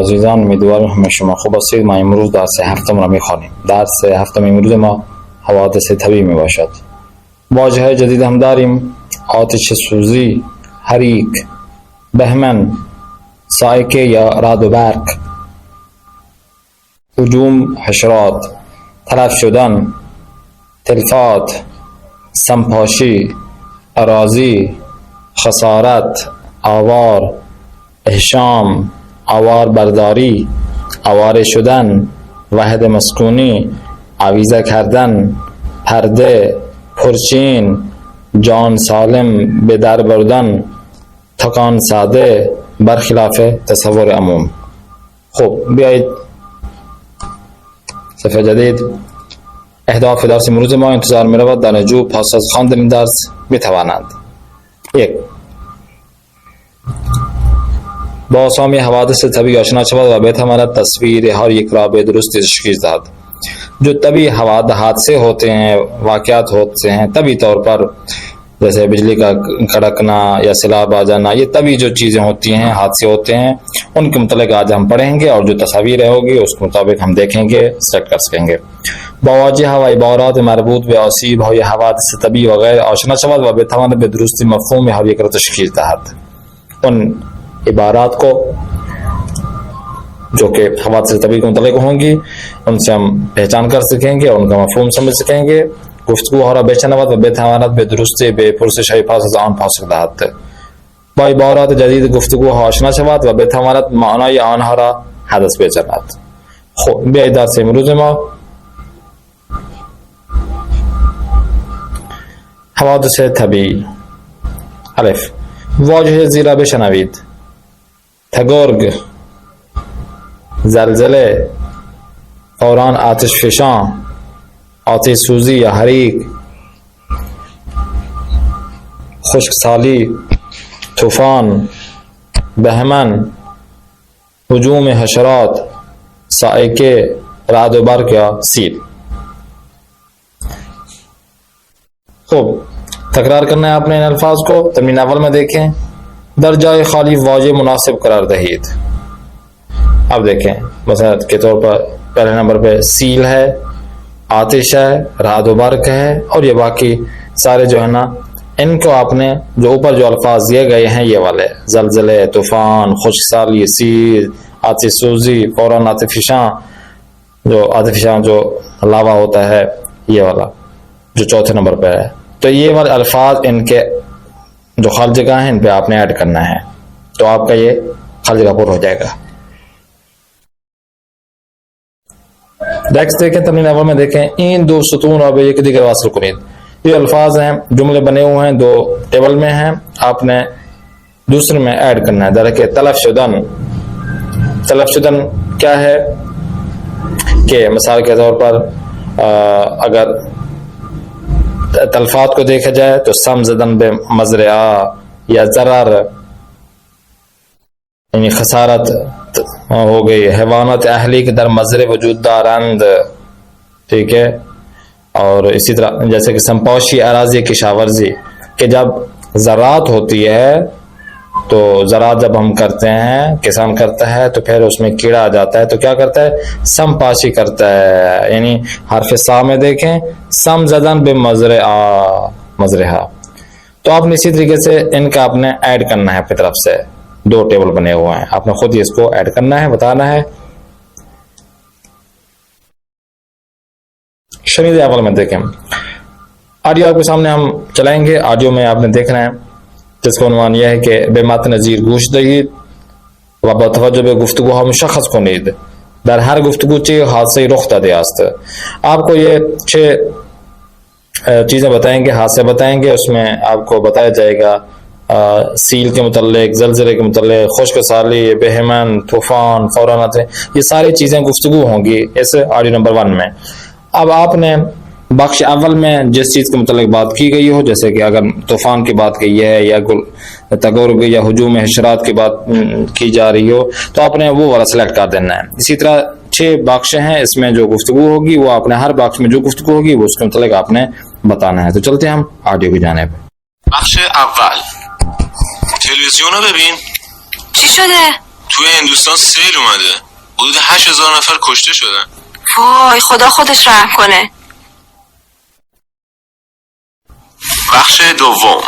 عزیزان، امیدوارم همه شما خوب هستید. ما امروز درس هفتم را میخوانیم. درس هفتم امروز ما حوادث طبیعی می باشد. واژه جدید هم داریم: آتش سوزی، حریق، بهمن، صاعقه یا رعد و برق، هجوم حشرات، تلف شدن، تلفات، سمپاشی، اراضی، خسارت، آوار، احشام، آوار برداری، آواره شدن، وحد مسکونی، آویزه کردن، پرده، پرچین، جان سالم به در بردن، تکان ساده، برخلاف تصور عموم. خب بیایید صفحه جدید. اهداف درس امروز ما: انتظار می رود دانشجو پس از خواندن این درس بتوانند: 1. با اسامی حوادث طبیعی آشنا شود و بتواند تصویر ہر یک را به درستی تشخیص دهد. جو طبیعی حادثے ہوتے ہیں، واقعات ہوتے ہیں طبیعی طور پر، جیسے بجلی کا کڑکنا یا سیلاب آ جانا، یہ طبیعی جو چیزیں ہوتی ہیں، حادثے ہوتے ہیں، ان کے متعلق آج ہم پڑھیں گے، اور جو تصاویر ہوگی اس کے مطابق ہم دیکھیں گے، سلیکٹ کر سکیں گے. بواجه و عبارات مربوط به آسیب های حوادث طبیعی و غیر آشنا شود و بتواند به درستی مفهوم هر یک را تشخیص دهد. ان عبارات کو جو کہ حوادث طبیعی کے متعلق ہوں گی، ان سے ہم پہچان کر سکیں گے اور ان کا مفہوم سمجھ سکیں گے. گفتگو ہارا بشنود و بتواند به درستی به پرسش های پس از آن پاسخ دهد. با عبارات جدید گفتگو آشنا شود و بتواند معنای آنها را حدس بزند. خب بیایید درس امروز ما حوادث طبیعی. الف. واژه زیرا بشنوید: تگرگ، زلزله، فوران آتش فشان، آتش سوزی یا حریق، خشکسالی، طوفان، بهمن، هجوم حشرات، صاعقه، رعد و برق یا سیل. خب تکرار کرنا ہے آپ نے ان الفاظ کو. تمرین اول میں دیکھیں: در جائے خالی واژه مناسب قرار دہید. اب دیکھیں مثلا کے طور پر پہلے نمبر پہ سیل ہے، آتش ہے، رعد و برق ہے، اور یہ باقی سارے جو ہے نا، ان کو آپ نے جو اوپر جو الفاظ دیے گئے ہیں یہ والے: زلزلے، طوفان، خشکسالی، سیل، آتش سوزی، فوراً آتش فشاں جو لاوا ہوتا ہے، یہ والا جو چوتھے نمبر پہ ہے. تو یہ والے الفاظ ان کے جو خالی جگہ ہیں ان پہ آپ نے ایڈ کرنا ہے، تو آپ کا یہ خالی جگہ پر ہو جائے گا. نیکسٹ دیکھیں تمرین اول میں دیکھیں: این دو ستون اور یک دیگر واصل کنید. یہ الفاظ ہیں، جملے بنے ہوئے ہیں، دو ٹیبل میں ہیں، آپ نے دوسرے میں ایڈ کرنا ہے. درکے تلف شدن. تلف شدن کیا ہے کہ مثال کے طور پر اگر تلفات کو دیکھا جائے تو سم زدن بے مزرعہ یا ضرر یعنی خسارت ہو گئی. حیوانات اہلی کے در مزرع وجود دارند، ٹھیک ہے. اور اسی طرح جیسے کہ سمپوشی اراضی کشاورزی، کہ جب زراعت ہوتی ہے تو زراعت جب ہم کرتے ہیں، کسان کرتا ہے، تو پھر اس میں کیڑا آ جاتا ہے، تو کیا کرتا ہے؟ سمپاشی کرتا ہے. یعنی حرف سا میں دیکھیں: سم زدن بے مزرعہ. تو آپ نے اسی طریقے سے ان کا آپ نے ایڈ کرنا ہے اپنی طرف سے. دو ٹیبل بنے ہوئے ہیں، آپ نے خود ہی اس کو ایڈ کرنا ہے، بتانا ہے. شنید اول میں دیکھیں. آڈیو آپ کے سامنے ہم چلائیں گے. آڈیو میں آپ نے دیکھنا ہے، جس کا عنوان یہ ہے کہ بے مات نظیر گوش دہید و با توجہ به گفتگو ها مشخص کنید. در ہر گفتگو چه حادثه رخ داده است. آپ کو یہ 6 چیزیں بتائیں گے، حادثے بتائیں گے. اس میں آپ کو بتایا جائے گا سیل کے متعلق، زلزلے کے متعلق، خشک سالی، بہمن، طوفان، فورانات، یہ ساری چیزیں گفتگو ہوں گی اس آڈیو نمبر 1 میں. اب آپ نے بخش اول میں جس چیز کے متعلق بات کی گئی ہو، جیسے کہ اگر طوفان کی بات کی ہے یا تگرگ یا ہجوم حشرات کی بات کی جا رہی ہو، تو آپ نے وہ والا سلیکٹ کر دینا ہے. اسی طرح 6 باکس ہیں، اس میں جو گفتگو ہوگی وہ آپ نے ہر باکس میں جو گفتگو ہوگی وہ اس کے متعلق آپ نے بتانا ہے. تو چلتے ہیں ہم آڈیو کی جانب. بخش اول: تلویزیون رو ببین. چی شده؟ توی هندوستان سیل اومده، حدود 8000 نفر کشته شدن. وای خدا خودش رحم کنه. بخش دوم.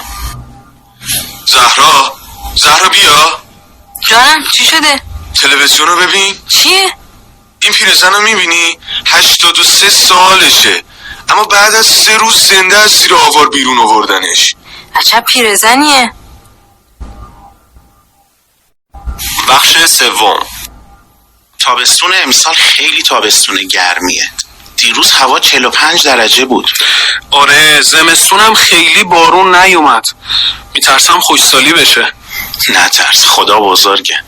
زهرا بیا. جانم چی شده؟ تلویزیون رو ببین. چیه؟ این پیرزن رو میبینی؟ 83 سالشه، اما بعد از 3 روز زنده از زیر آوار بیرون آوردنش. عجب پیرزنیه. بخش سوم. تابستون امسال خیلی تابستون گرمیه. دیروز هوا 45 درجه بود. آره، زمستونم خیلی بارون نیومد. میترسم خوشسالی بشه. نترس، خدا بزرگه.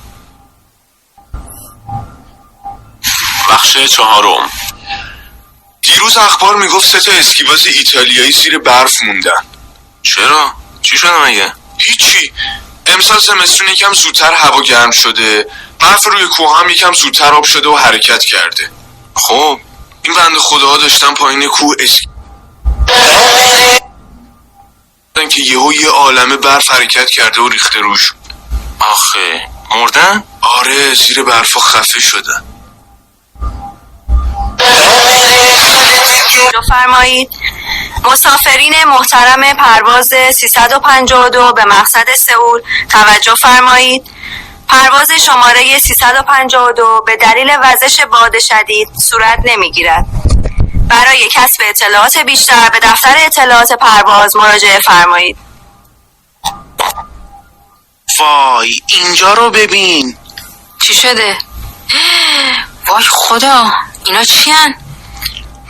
بخش چهارم. دیروز اخبار میگفت 3 تا اسکیباز ایتالیایی زیر برف موندن. چرا؟ چی شده مگه؟ هیچی. امسال زمستون یکم زودتر هوا گرم شده، برف روی کوه هم یکم زودتر آب شده و حرکت کرده. خب این بنده خداها داشتن پایین کوه که یه عالمه برف حرکت کرده و ریخته روش. آخه مردن؟ آره، زیر برفا خفه شدن. فرمایید مسافرین محترم پرواز 352 به مقصد سئول توجه فرمایید. پرواز شماره 352 به دلیل وزش باد شدید صورت نمیگیرد. برای کسب اطلاعات بیشتر به دفتر اطلاعات پرواز مراجعه فرمایید. وای اینجا رو ببین. چی شده؟ وای خدا، اینا چی هن؟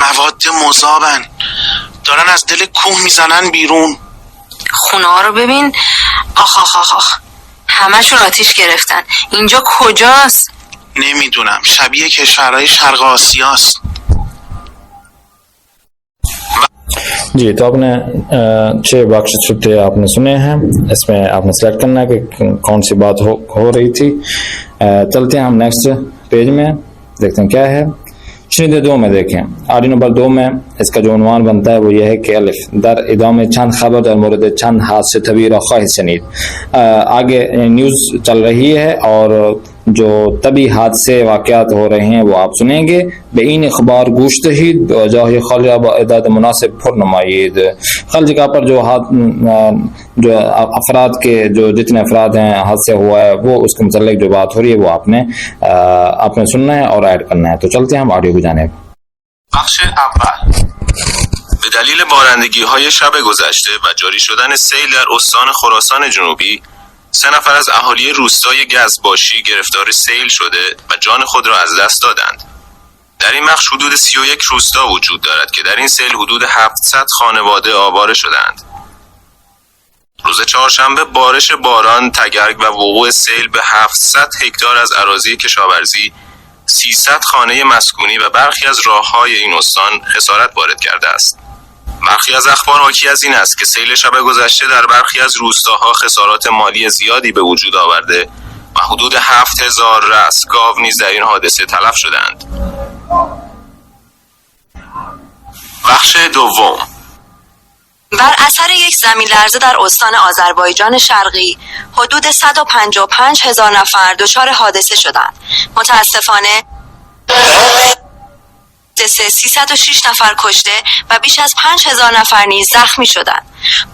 مواد مذابن، دارن از دل کوه میزنن بیرون. خونه ها رو ببین. آخ همشون آتیش گرفتن. اینجا کجاست؟ نمیدونم، شبیه کشورهای شرق آسیاست. जी तो आपने 6 बख्श छुट्टे आपने सुने हैं, इसमें आपने सेलेक्ट करना है कि कौन सी बात हो रही थी। चलते हैं हम नेक्स्ट पेज में, देखते हैं क्या है। शनीदे 2 में देखें, ऑडियो नंबर 2 में इसका जो उन्वान बनता है वो ये है कि अलिफ दर इदामे चंद खबर और मुरद चंद हादसे तवीर और ख्वाहिश शनीद। आगे न्यूज़ चल रही है और जो तभी हादसे वाक़यात हो रहे हैं वो आप सुनेंगे। बेइन अखबार गुश्तहीद जाहि खलिया बादाद मुनासिब फुरनुमाईद। खल जगह पर जो अफराद के जो जितने अफराद हैं हादसे हुआ है वो उसके मुतल्लिक जो बात हो रही है वो आपने सुनना है और ऐड करना है। तो चलते हैं हम ऑडियो की जानिब। بخش اول. به دلیل بارندگی‌های شب گذشته و جاری شدن سیل در استان خراسان جنوبی، 3 نفر از اهالی روستای گزباشی گرفتار سیل شده و جان خود را از دست دادند. در این بخش حدود 31 روستا وجود دارد که در این سیل حدود 700 خانواده آواره شدند. روز چهارشنبه بارش باران، تگرگ و وقوع سیل به 700 هکتار از اراضی کشاورزی، 300 خانه مسکونی و برخی از راه‌های این استان خسارت وارد کرده است. برخی از اخبار حاکی از این است که سیل شب گذشته در برخی از روستاها خسارات مالی زیادی به وجود آورده و حدود 7000 رأس گاو نیز در این حادثه تلف شدند. بخش دوم. بر اثر یک زمین لرزه در استان آذربایجان شرقی حدود 155,000 نفر دچار حادثه شدند. متاسفانه 306 نفر کشته و بیش از 5,000 نفر نیز زخمی شدند.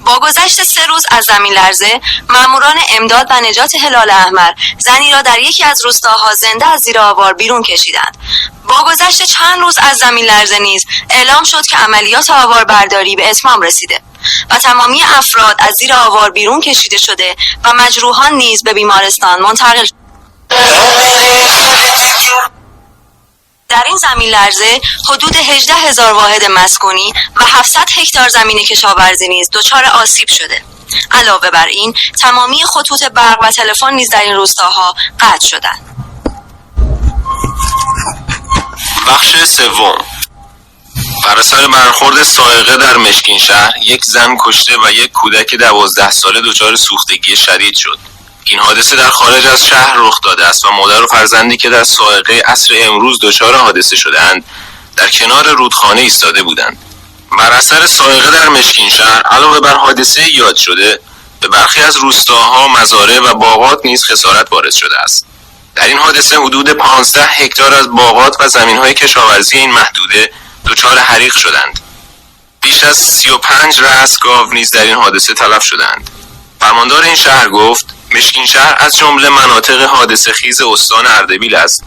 با گذشت 3 روز از زمین لرزه، ماموران امداد و نجات هلال احمر زنی را در یکی از روستاها زنده از زیر آوار بیرون کشیدند. با گذشت چند روز از زمین لرزه نیز اعلام شد که عملیات آواربرداری به اتمام رسیده و تمامی افراد از زیر آوار بیرون کشیده شده و مجروحان نیز به بیمارستان منتقل شد. در این زمین لرزه حدود 18,000 واحد مسکونی و 700 هکتار زمین کشاورزی نیز دچار آسیب شده. علاوه بر این تمامی خطوط برق و تلفن نیز در این روستاها قطع شدند. بخش سوم. بر اثر برخورد صاعقه در مشکین شهر، یک زن کشته و یک کودک 12 ساله دچار سوختگی شدید شد. این حادثه در خارج از شهر رخ داده است و مادر و فرزندی که در صاعقه عصر امروز دچار حادثه شدند در کنار رودخانه ایستاده بودند. بر اثر صاعقه در مشکین شهر علاوه بر حادثه یاد شده، به برخی از روستاها، مزارع و باغات نیز خسارت وارد شده است. در این حادثه حدود 15 هکتار از باغات و زمین‌های کشاورزی این محدوده دچار حریق شدند. بیش از 35 رأس گاو نیز در این حادثه تلف شدند. فرماندار این شهر گفت مشکین شهر از جمله مناطق حادثه خیز استان اردبیل است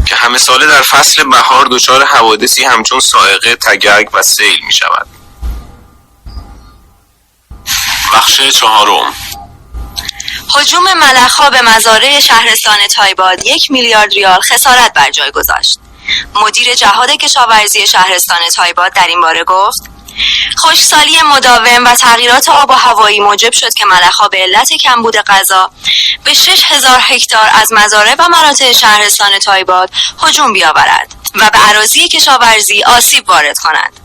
که همه ساله در فصل بهار دچار حوادثی همچون صاعقه، تگرگ و سیل می شود. بخش چهارم. هجوم ملخ‌ها به مزارع شهرستان تایباد 1 میلیارد ریال خسارت بر جای گذاشت. مدیر جهاد کشاورزی شهرستان تایباد در این باره گفت خشکسالی مداوم و تغییرات آب و هوایی موجب شد که ملخ‌ها به علت کمبود غذا به 6000 هکتار از مزارع و مراتع شهرستان تایباد هجوم بیاورد و به اراضی کشاورزی آسیب وارد کنند.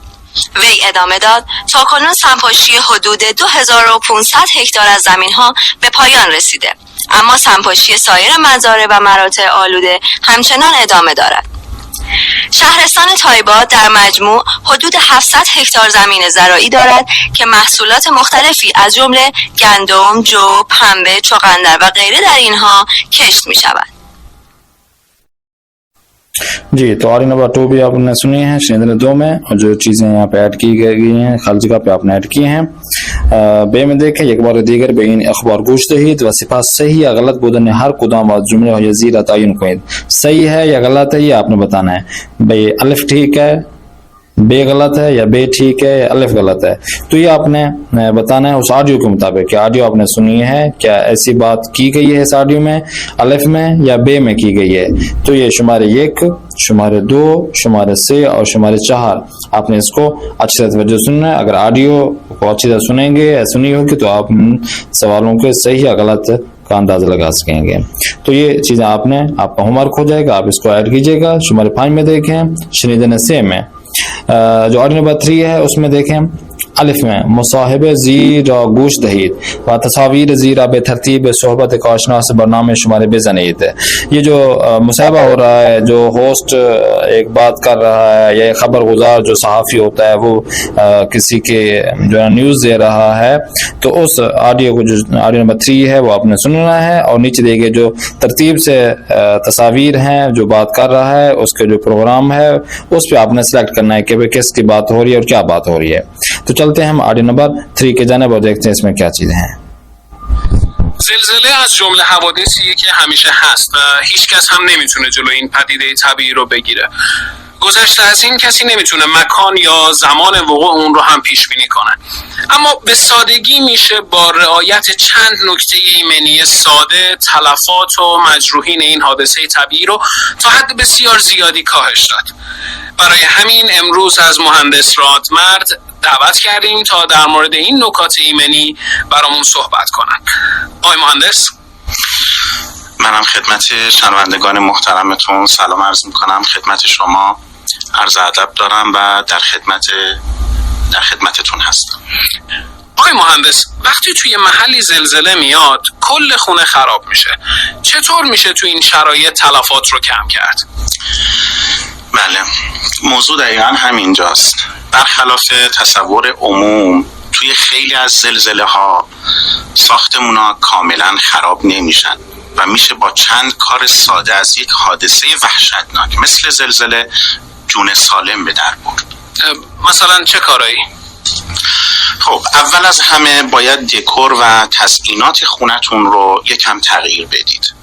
وی ادامه داد تاکنون سمپاشی حدود 2500 هکتار از زمین‌ها به پایان رسیده، اما سمپاشی سایر مزارع و مراتع آلوده همچنان ادامه دارد. شهرستان تایباد در مجموع حدود 700 هکتار زمین زراعی دارد که محصولات مختلفی از جمله گندم، جو، پنبه، چغندر و غیره در اینها کشت می شود. जी, तो और नंबर 2 भी आपने सुनी है श्रेणी 2 में, और जो चीजें यहाँ पे ऐड की गई हैं खाली जगह पे आपने ऐड की हैं. बे में देखें एक बार दीगर बेइन अखबार गोश्त दहीद व सिफात सही या गलत बुदन हर कुदाम और जुमले हो यजीर तयन कोई सही है या गलत है ये आपने बताना है. भाई अलिफ ठीक है, बे गलत है या बे ठीक है या अलिफ गलत है, तो ये आपने बताना है उस ऑडियो के मुताबिक कि ऑडियो आपने सुनी है क्या ऐसी बात की गई है इस ऑडियो में, अलिफ में या बे में की गई है. तो ये शुमारे 1, शुमारे 2, शुमारे 3 और शुमारे 4 आपने इसको अच्छी तरह सुनना है. अगर ऑडियो को अच्छी तरह सुनेंगे या सुनी होगी तो आप सवालों के सही या गलत का अंदाजा लगा सकेंगे. तो ये चीजें आपका होमवर्क हो जाएगा, आप इसको ऐड कीजिएगा. शुमारे 5 में देखें शनीदन से में जो ऑडियो नंबर 3 है उसमें देखें अलिफ में मुसाहिब ज़ीर गोश दहीद व तस्वीर ज़ीरा बेतरतीब सोहबत काशना से बरनामे शुमारे बेज़नीत है. ये जो मुसाहबा हो रहा है, जो होस्ट एक बात कर रहा है या खबर गुजार जो सहाफ़ी होता है वो किसी के जो न्यूज़ दे रहा है, तो उस ऑडियो को जो ऑडियो नंबर 3 है वो आपने सुनना है और नीचे दिए गए जो तरतीब से तस्वीर हैं जो बात कर रहा है उसके जो प्रोग्राम है उस पर आपने सेलेक्ट करना है कि भाई किसकी बात हो रही है और क्या बात हो रही है. तो चलते हैं हम ऑडियो नंबर 3 के जानिब और देखते हैं इसमें क्या चीजें हैं. زلزله از جمله حوادثیه که همیشه هست و هیچ کس هم نمیتونه جلوی این پدیده طبیعی رو بگیره. گذشته از این کسی نمیتونه مکان یا زمان وقوع اون رو هم پیش بینی کنه. اما به سادگی میشه با رعایت چند نکته ایمنی ساده تلفات و مجروحین این حادثه طبیعی رو تا حد بسیار زیادی کاهش داد. برای همین امروز از مهندس رادمرد دعوت کردیم تا در مورد این نکات ایمنی برامون صحبت کنن. آقای مهندس، منم خدمت شنوندگان محترمتون سلام عرض میکنم. خدمت شما عرض ادب دارم و در خدمتتون هستم. آقای مهندس، وقتی توی محلی زلزله میاد کل خونه خراب میشه، چطور میشه توی این شرایط تلفات رو کم کرد؟ بله، موضوع دقیقا همینجاست. برخلاف تصور عموم توی خیلی از زلزله ها ساختمونا کاملا خراب نمیشن و میشه با چند کار ساده از یک حادثه وحشتناک مثل زلزله جون سالم به در برد. مثلا چه کارایی؟ خب، اول از همه باید دکور و تزئینات خونتون رو یکم تغییر بدید.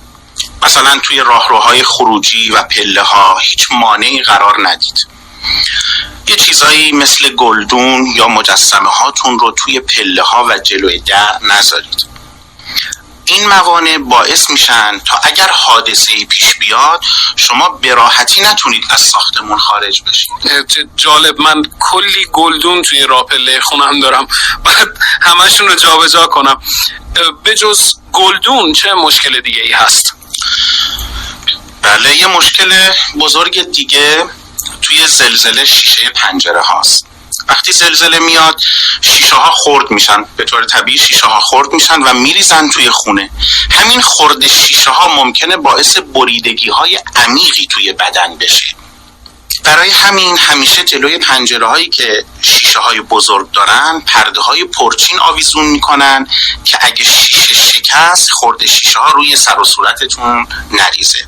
مثلا توی راهروهای خروجی و پله ها هیچ مانعی قرار ندید. یه چیزایی مثل گلدون یا مجسمه هاتون رو توی پله ها و جلوی در نذارید. این موانع باعث میشن تا اگر حادثه‌ای پیش بیاد شما به راحتی نتونید از ساختمون خارج بشید. جالب، من کلی گلدون توی راه پله خونم دارم، بعد همشون رو جابجا کنم. به جز گلدون چه مشکل دیگه ای هست؟ بله، یه مشکل بزرگ دیگه توی زلزله شیشه پنجره هاست. وقتی زلزله میاد شیشه ها خرد میشن، به طور طبیعی شیشه ها خرد میشن و میریزن توی خونه. همین خرد شیشه ها ممکنه باعث بریدگی های عمیقی توی بدن بشه. برای همین همیشه جلوی پنجره هایی که شیشه های بزرگ دارن پرده های پرچین آویزون میکنن که اگه شیشه شکست خرد شیشه ها روی سر و صورتتون نریزه.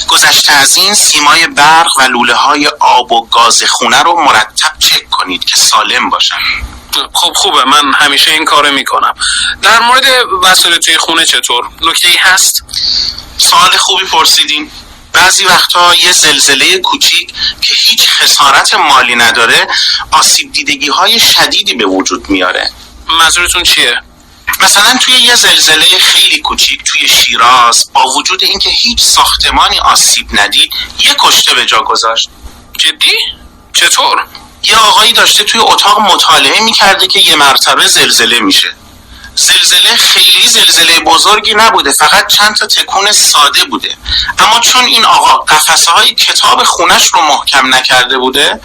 گذشته از این سیمای برق و لوله های آب و گاز خونه رو مرتب چک کنید که سالم باشن. خب خوبه، من همیشه این کارو میکنم. در مورد وسایل توی خونه چطور؟ نکته‌ای هست؟ سوال خوبی پرسیدین. بعضی وقتا یه زلزله کوچیک که هیچ خسارت مالی نداره آسیب دیدگی های شدیدی به وجود میاره. منظورتون چیه؟ مثلا توی یه زلزله خیلی کوچیک توی شیراز با وجود اینکه هیچ ساختمانی آسیب ندید یه کشته به جا گذاشت. جدی؟ چطور؟ یه آقایی داشته توی اتاق مطالعه میکرده که یه مرتبه زلزله میشه. زلزله خیلی زلزله بزرگی نبوده، فقط چند تا تکون ساده بوده، اما چون این آقا قفسه های کتاب خونش رو محکم نکرده بوده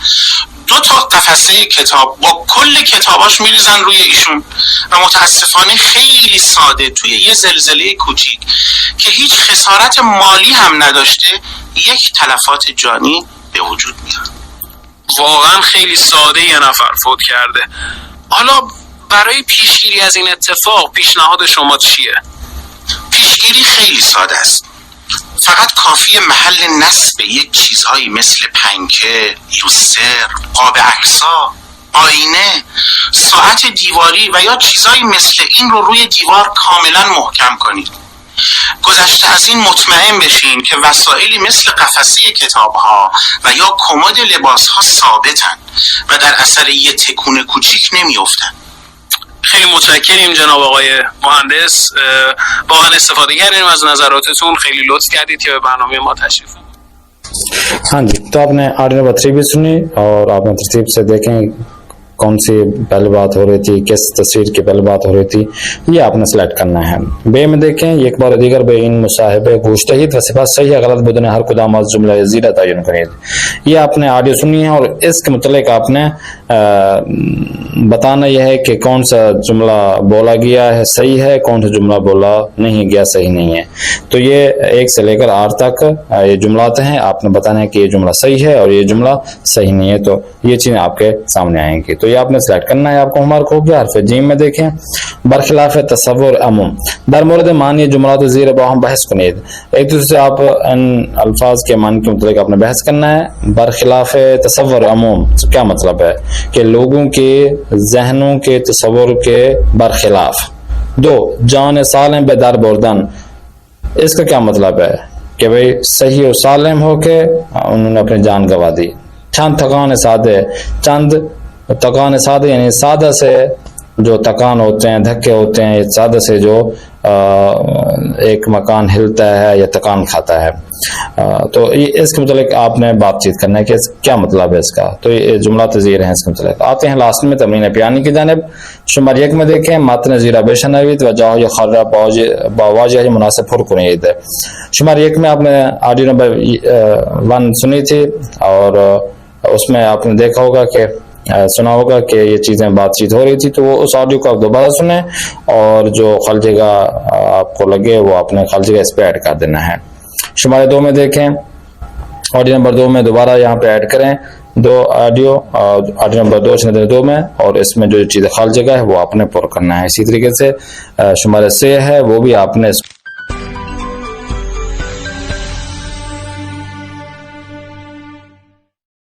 2 تا قفسه کتاب با کل کتاباش میریزن روی ایشون و متاسفانه خیلی ساده توی یه زلزله کوچیک که هیچ خسارت مالی هم نداشته یک تلفات جانی به وجود میاد. واقعا خیلی ساده یه نفر فوت کرده. حالا برای پیشگیری از این اتفاق پیشنهاد شما چیه؟ پیشگیری خیلی ساده است. فقط کافیه محل نصب یک چیزهایی مثل پنکه، یوستر، قاب عکس‌ها، آینه، ساعت دیواری و یا چیزهایی مثل این رو روی دیوار کاملا محکم کنید. گذشته از این مطمئن بشین که وسایلی مثل قفسه کتاب‌ها و یا کمد لباس‌ها ثابتن و در اثر یه تکون کوچیک نمی‌افتن. خیلی متشکریم جناب آقای مهندس، واقعا استفاده کردیم از نظراتتون، خیلی لطف کردید که به برنامه ما تشریف آوردید. हाँ जी, तो आपने ऑडियो नंबर 3 भी सुनी और आपने तरतीब से देखें कौन सी पहले बात हो रही थी, किस तस्वीर की पहले बात हो रही थी, ये आपने सेलेक्ट करना है. बे में देखें एक बार दीगर बे इन मुसाहिबे गोश्तहीद व सिफात सही है गलत बुदने हर खुदा माज जुमला ज़ीरा तयन करें. ये आपने ऑडियो सुनी है और इसके मुतल्लिक आपने बताना यह है कि कौन सा जुमला बोला गया है सही है, कौन सा जुमला बोला नहीं गया सही नहीं है. तो ये 1 से लेकर 8 तक ये जुमलाते हैं, आपने बताना है कि ये जुमला सही है और ये जुमला सही नहीं है. तो ये चीज़ें आपके सामने आएंगी. तो ये आपने सेलेक्ट करना है. आपको होमवर्क हो गया. हरफ जीम में देखें बरखिलाफ तसव्वुर अमूम दर मोरद मानी जुमला तो ज़ीर बाहम बहस कनीद. एक दूसरे से आप इन अल्फाज के मान के मुतल्लिक आपने बहस करना है. बरखिलाफ तसव्वुर अमूम क्या मतलब है कि लोगों के जहनों के तसव्वुर के बरखिलाफ. 2 जान सालिम बेदार बोर्दन, इसका क्या मतलब है कि भाई सही और सालिम हो के उन्होंने अपनी जान गंवा दी. चंद तकान सादे यानी सादा से जो तकान होते हैं, धक्के होते हैं, सादा से जो एक मकान हिलता है या तकान खाता है. तो ये इसके मुतालिक आपने बातचीत करना है कि क्या मतलब है इसका. तो ये जुमला तज़ीर हैं इसके मुतालिक. आते हैं लास्ट में तमरीन प्यानी की जानिब. शुमार 1 में देखें मातन ज़ीरा बेशनवीद व जाह या खर्रा बावाजह मुनासिब फुरकुनीद. शुमार 1 में आपने ऑडियो नंबर 1 सुनी थी और उसमें आपने देखा होगा कि सुना होगा कि ये चीज़ें बातचीत हो रही थी. तो वो उस ऑडियो को आप दोबारा सुने और जो खलजेगा आपको लगे वो आपने खलजेगा इस पर ऐड कर देना है. शुमार 2 में देखें ऑडियो नंबर 2 में दोबारा यहाँ पे ऐड करें 2 ऑडियो नंबर 2 में और इसमें जो चीज़ें खलजेगा है वो आपने पुर करना है. इसी तरीके से शुमार 3 है वो भी आपने